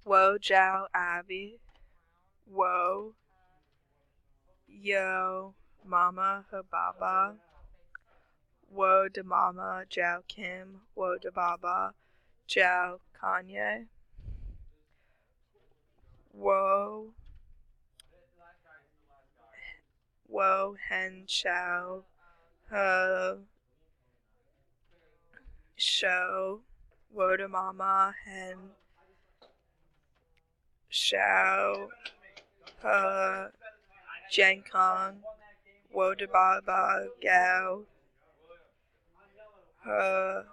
Wo Jiao Abby, Wo Yo Mama Hababa, Wo de Mama Jiao Kim, Wo de Baba Jiao Kanye, Wo Hen Shao He Shou, Wo de Mama Hen Shao He Jian Kong, Wo de Baba Gao He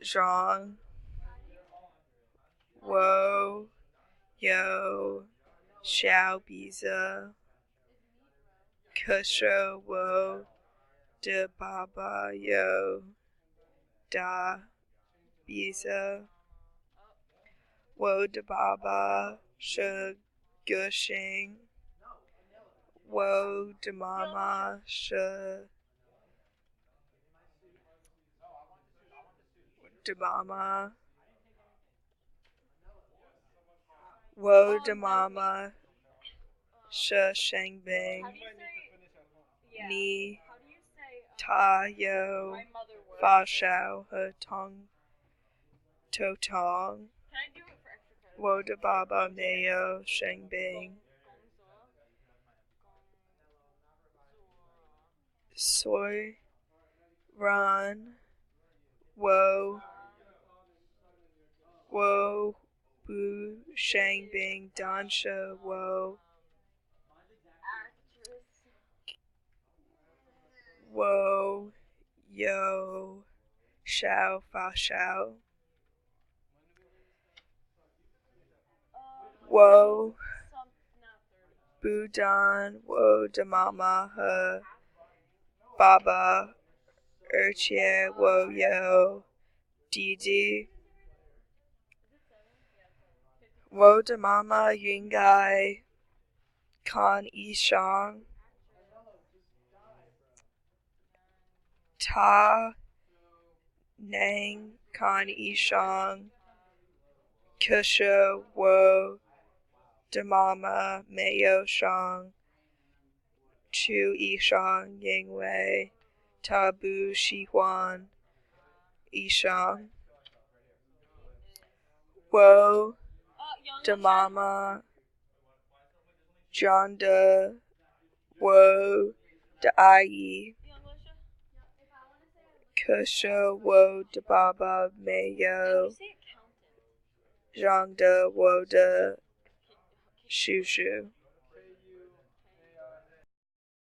Zhang, Wo Yo Xiao Biza, Kusho Wo de Baba Yo Da Biza, Wo de Baba Shi Gushing, Wo de Mama Shi de Mama, Wo de Mama Shi Shengbing, Ni Ta Yo Fa Shao He Tong To Tong, Wo de Baba Mayo Shengbing, Soy Ran, Wo Bu Shengbing Dansha Wo Yo Shao Fa Shao, Wo Budan Wo de Mama He Baba Erchie Wo Yo Didi, Wo de Mama Yungai Kan Yishang, Ta Nang Kan Yishang, Kusha Wo de Mama Mayo Shang, Chu Yishang Yingwei, Tabu Shihuan Yishang, Wo de Mama Jonda Wo de Ai, Kusha Wo de Baba Mayo Zhangda Wo de Shushu.